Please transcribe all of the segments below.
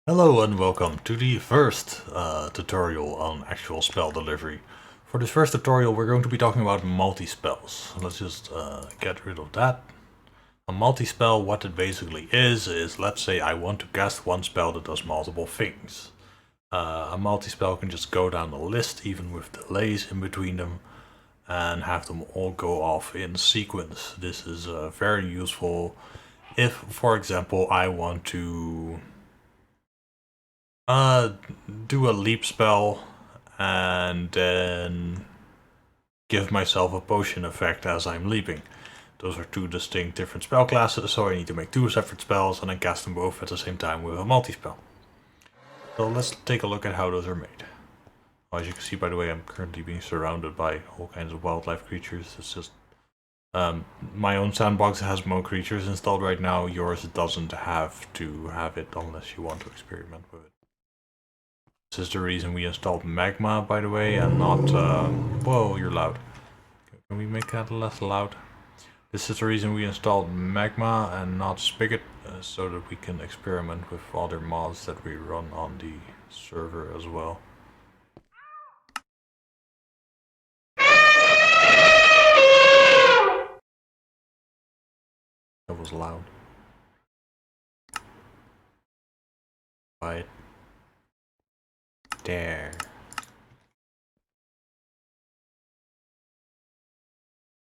Hello and welcome to the first tutorial on actual spell delivery. For this first tutorial we're going to be talking about multi-spells. Let's just get rid of that. A multi-spell, what it basically is let's say I want to cast one spell that does multiple things. A multi-spell can just go down the list even with delays in between them and have them all go off in sequence. This is very useful if, for example, I want to do a leap spell and then give myself a potion effect as I'm leaping. Those are two distinct different spell classes, so I need to make two separate spells and then cast them both at the same time with a multi-spell. So let's take a look at how those are made. As you can see, by the way, I'm currently being surrounded by all kinds of wildlife creatures. It's just my own sandbox has more creatures installed right now. Yours doesn't have to have it unless you want to experiment with it. This is the reason we installed Magma, by the way, and not... whoa, you're loud. Can we make that less loud? This is the reason we installed Magma and not Spigot, so that we can experiment with other mods that we run on the server as well. That was loud. Right there.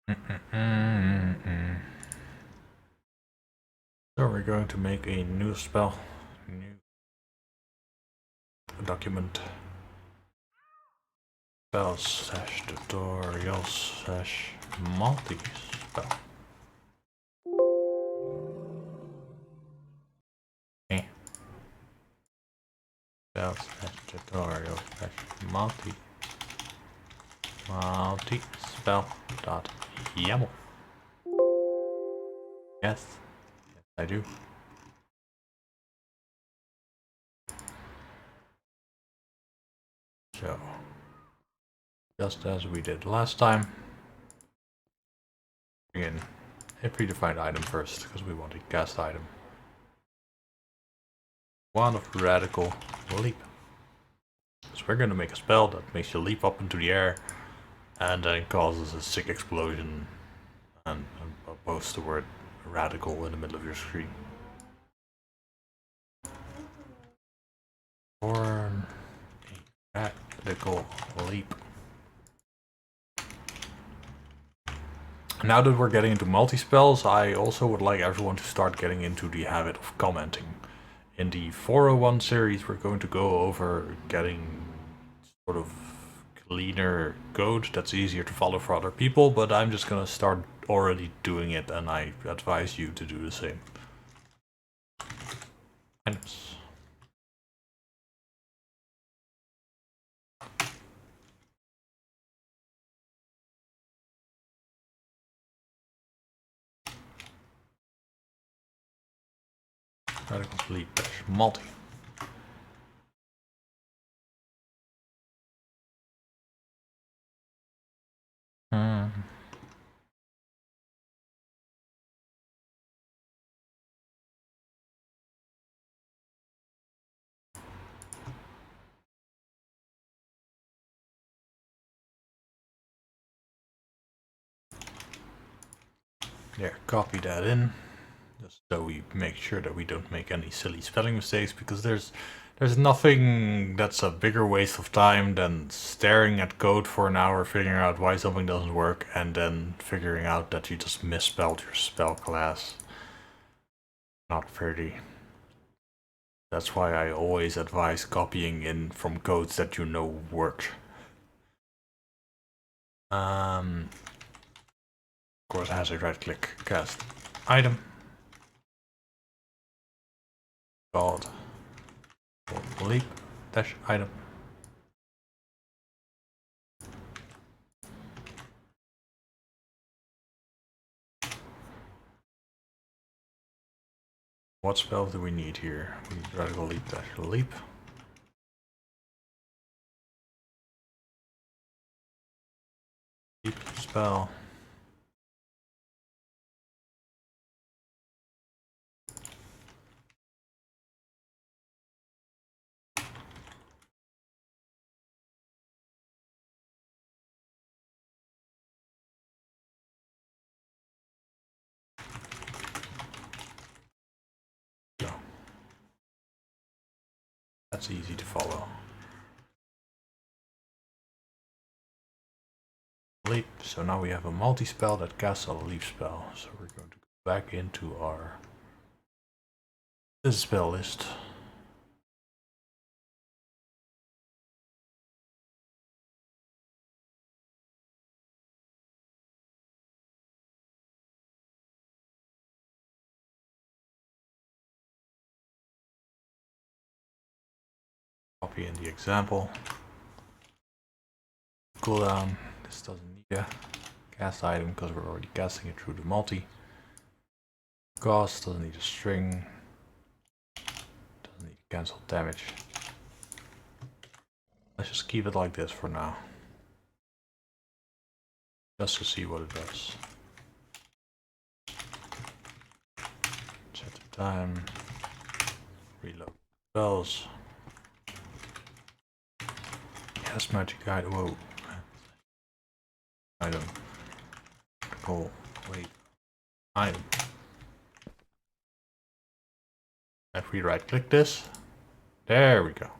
So we're going to make a new spell, new document, spells / tutorials / multi-spell. Okay. Spells / tutorials / multispell.yaml. Yes, I do. So, just as we did last time, bring in a predefined item first, because we want a cast item. One of Radical Leap. So we're going to make a spell that makes you leap up into the air and then causes a sick explosion and posts the word radical in the middle of your screen. Born a radical leap. Now that we're getting into multi-spells, I also would like everyone to start getting into the habit of commenting. In the 401 series, we're going to go over getting sort of cleaner code that's easier to follow for other people, but I'm just gonna start already doing it, and I advise you to do the same. Items. radicalleap-multi. There, copy that in, just so we make sure that we don't make any silly spelling mistakes, because there's nothing that's a bigger waste of time than staring at code for an hour, figuring out why something doesn't work, and then figuring out that you just misspelled your spell class. Not pretty. That's why I always advise copying in from codes that you know work. Of course, it has a right-click cast item called leap-item. What spell do we need here? We need radicalleap-leap. Leap spell. That's easy to follow. Leap. So now we have a multi-spell that casts a leap spell. So we're going to go back into our spell list. Copy in the example. Cooldown. This doesn't need a cast item because we're already casting it through the multi. Cost doesn't need a string. Doesn't need to cancel damage. Let's just keep it like this for now. Just to see what it does. Set the time. Reload spells. Yes, magic item. Whoa. Item. Oh, wait. Item. If we right click this, there we go.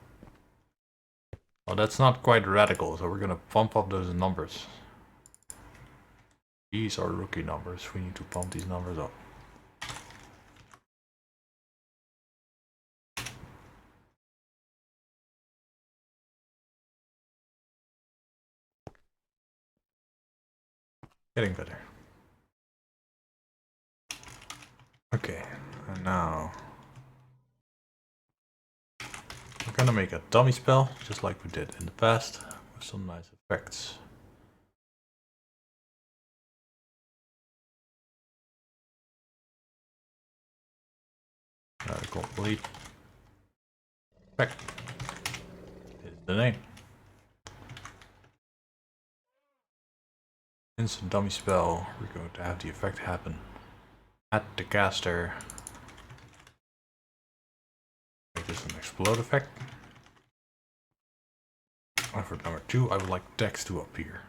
Well, that's not quite radical, so we're gonna pump up those numbers. These are rookie numbers. We need to pump these numbers up. Getting better. Okay, and now we're gonna make a dummy spell, just like we did in the past, with some nice effects. Radicalleap-effect is the name. Instant.DummySpell, we're going to have the effect happen at the caster. Make this an ExplodeEffect. And for number 2, I would like text to appear.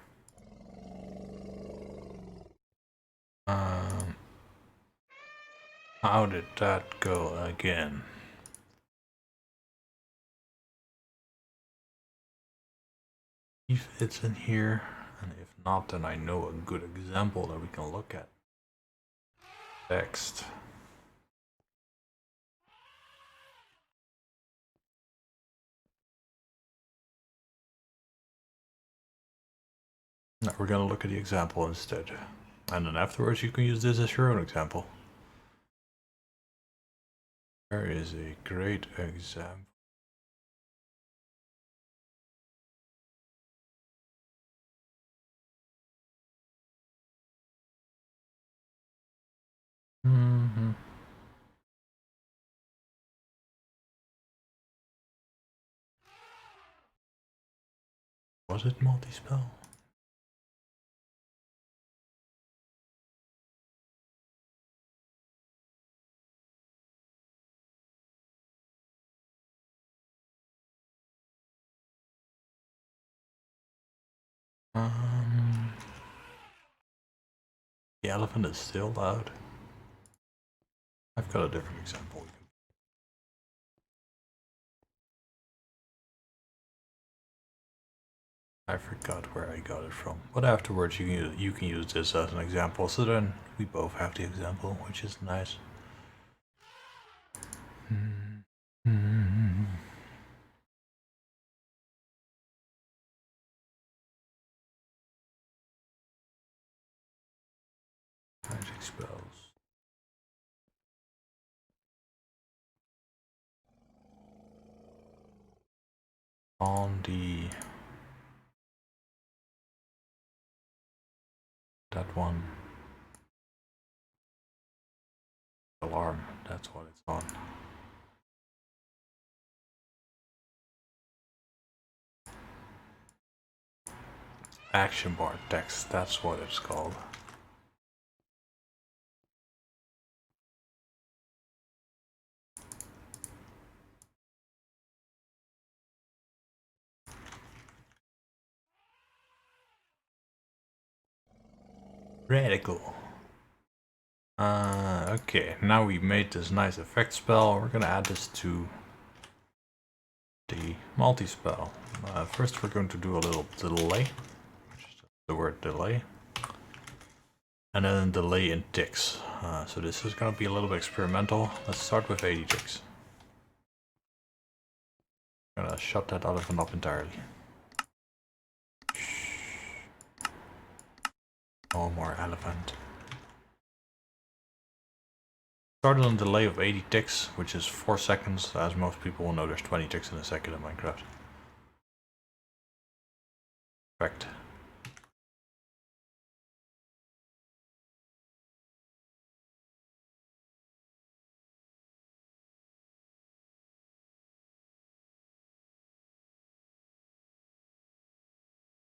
How did that go again? If it's in here, and if not, then I know a good example that we can look at. Text. Now we're gonna look at the example instead. And then afterwards you can use this as your own example. There is a great example. Was it Multispell? The elephant is still loud. I've got a different example. I forgot where I got it from, but afterwards you can use this as an example. So then we both have the example, which is nice. MagicSpells. On the that one alarm, that's what it's on. Actionbartext, that's what it's called. Radical. Okay, now we made this nice effect spell. We're gonna add this to the multispell. First we're going to do a little delay, which is the word delay, and then delay in ticks. So this is going to be a little bit experimental. Let's start with 80 ticks. I'm going to shut that elephant up entirely. No more elephant. Started on a delay of 80 ticks, which is 4 seconds. As most people will know, there's 20 ticks in a second in Minecraft. Effect.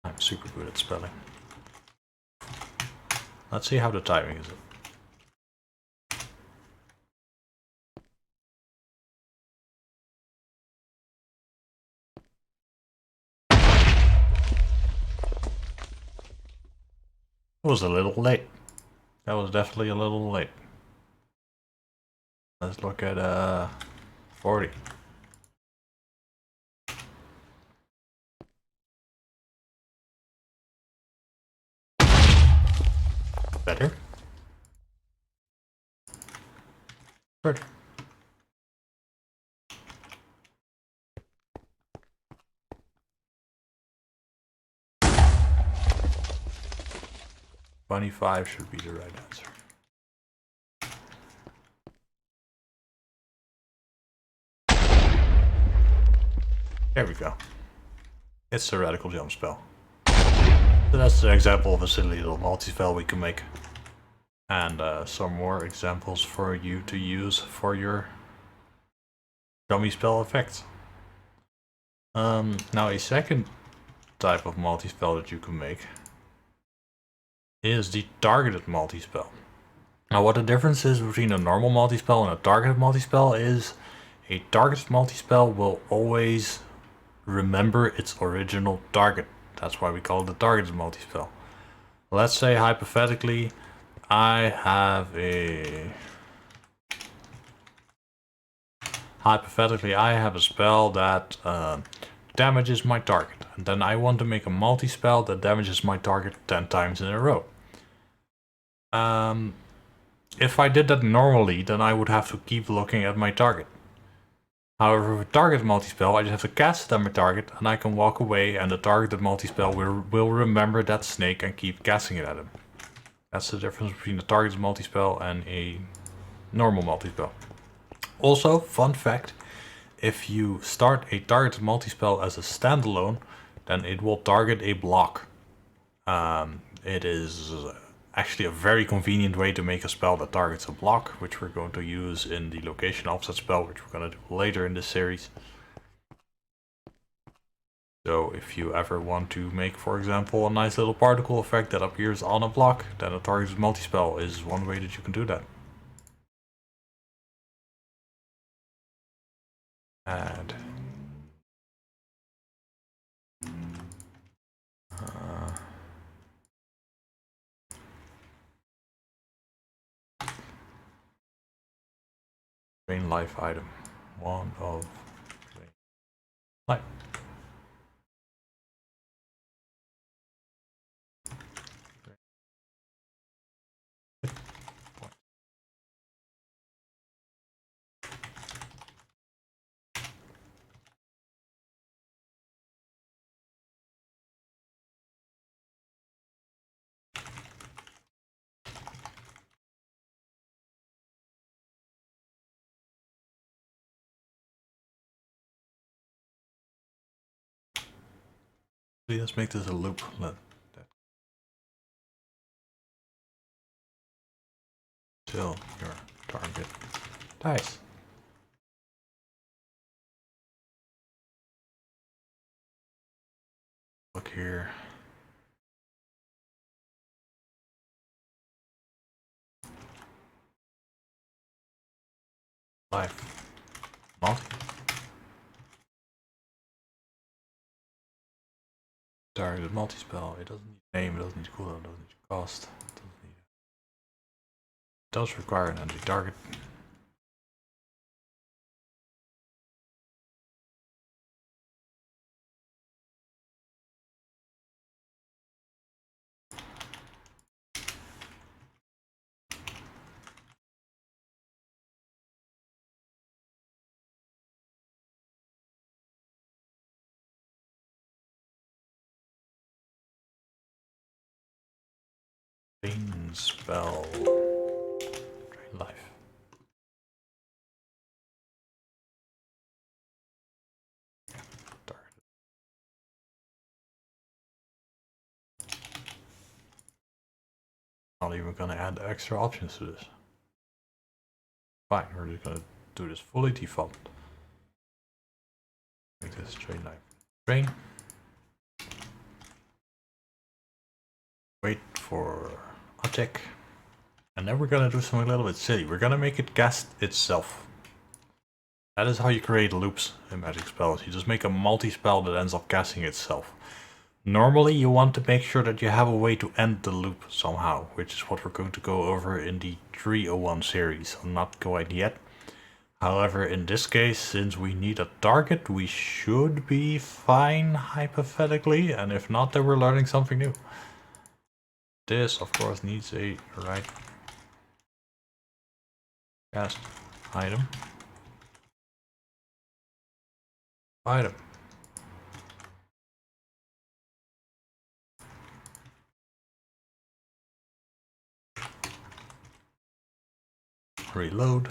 I'm super good at spelling. Let's see how the timing is. It was a little late. That was definitely a little late. Let's look at 40. Better. Better. $25 should be the right answer. There we go. It's the radical jump spell. So that's an example of a silly little multi-spell we can make. And some more examples for you to use for your dummy spell effects. Now a second type of multi-spell that you can make is the targeted multi-spell. Now what the difference is between a normal multi-spell and a targeted multi-spell is a targeted multi-spell will always remember its original target. That's why we call it a targeted multi-spell. Let's say hypothetically I have a spell that damages my target, and then I want to make a multi-spell that damages my target 10 times in a row. If I did that normally, then I would have to keep looking at my target. However, with targeted multi-spell, I just have to cast it at my target, and I can walk away, and the targeted multi-spell will remember that snake and keep casting it at him. That's the difference between a targeted multi-spell and a normal multi-spell. Also, fun fact, if you start a targeted multi-spell as a standalone, then it will target a block. It is actually a very convenient way to make a spell that targets a block, which we're going to use in the location offset spell, which we're going to do later in this series. So if you ever want to make, for example, a nice little particle effect that appears on a block, then a targeted multi-spell is one way that you can do that. Add. Drainlife-item. One of life. Let's make this a loop. Till your target dies. Look here. Life. Multi. Targeted multi-spell. It doesn't need name, it doesn't need cooldown, it doesn't need cost. It does require an empty target. spell drain life. Not even gonna add extra options to this. Fine, we're just gonna do this fully default. Make this drain life. Drain. Wait for attack. And then we're gonna do something a little bit silly. We're gonna make it cast itself. That is how you create loops in MagicSpells. You just make a multi-spell that ends up casting itself. Normally you want to make sure that you have a way to end the loop somehow, which is what we're going to go over in the 301 series. I'm not quite yet. However, in this case, since we need a target, we should be fine hypothetically, and if not, then we're learning something new. This, of course, needs a right cast item. Item. Reload.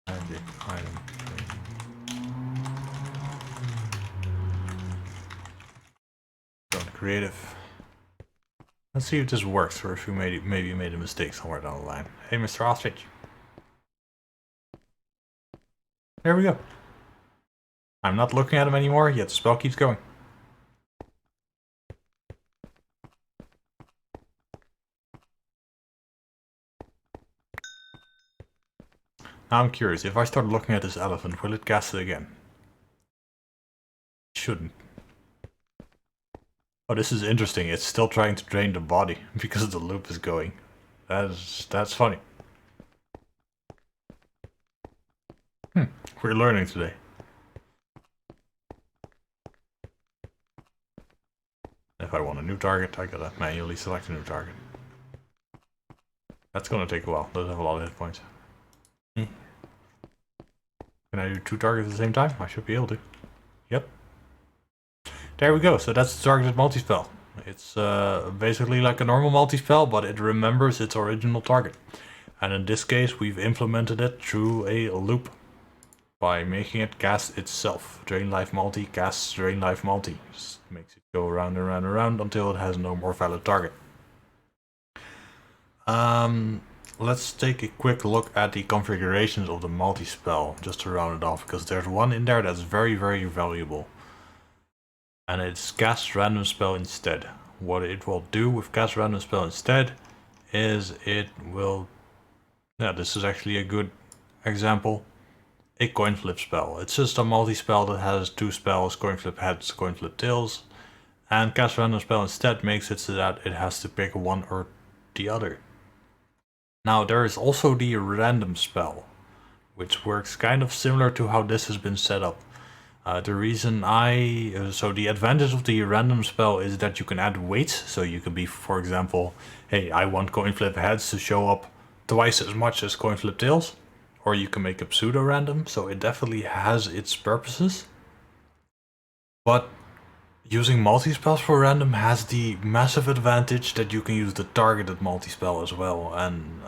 Magic item. Go to creative. Let's see if this works, or if you maybe made a mistake somewhere down the line. Hey, Mr. Ostrich. There we go. I'm not looking at him anymore, yet the spell keeps going. Now I'm curious, if I start looking at this elephant, will it cast it again? It shouldn't. Oh, this is interesting. It's still trying to drain the body because the loop is going. That's funny. We're learning today. If I want a new target, I gotta manually select a new target. That's gonna take a while. Doesn't have a lot of hit points. Can I do 2 targets at the same time? I should be able to. Yep. There we go. So that's the targeted multispell. It's basically like a normal multispell, but it remembers its original target. And in this case, we've implemented it through a loop by making it cast itself. Drainlife-multi casts Drainlife-multi. Just makes it go around and around and around until it has no more valid target. Let's take a quick look at the configurations of the multispell, just to round it off, because there's one in there that's very, very valuable. And it's cast random spell instead. What it will do with cast random spell instead is it will... Yeah, this is actually a good example. A coin flip spell. It's just a multi-spell that has 2 spells, coin flip heads, coin flip tails. And cast random spell instead makes it so that it has to pick one or the other. Now there is also the random spell, which works kind of similar to how this has been set up. The reason so the advantage of the random spell is that you can add weights. So you can be, for example, hey, I want coin flip heads to show up twice as much as coin flip tails. Or you can make a pseudo random, so it definitely has its purposes. But using multispells for random has the massive advantage that you can use the targeted multispell as well, and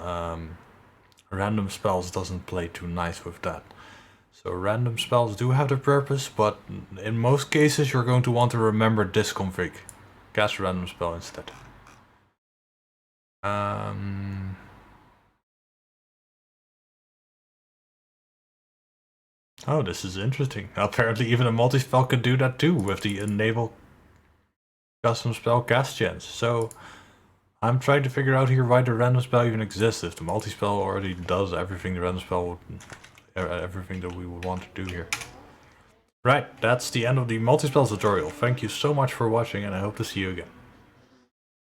random spells doesn't play too nice with that. So random spells do have their purpose, but in most cases you're going to want to remember this config. Cast random spell instead. Oh, this is interesting. Apparently even a multispell can do that too, with the enable custom spell cast chance. So I'm trying to figure out here why the random spell even exists, if the multispell already does everything the random spell would, everything that we would want to do here. Right, that's the end of the multispell tutorial. Thank you so much for watching, and I hope to see you again.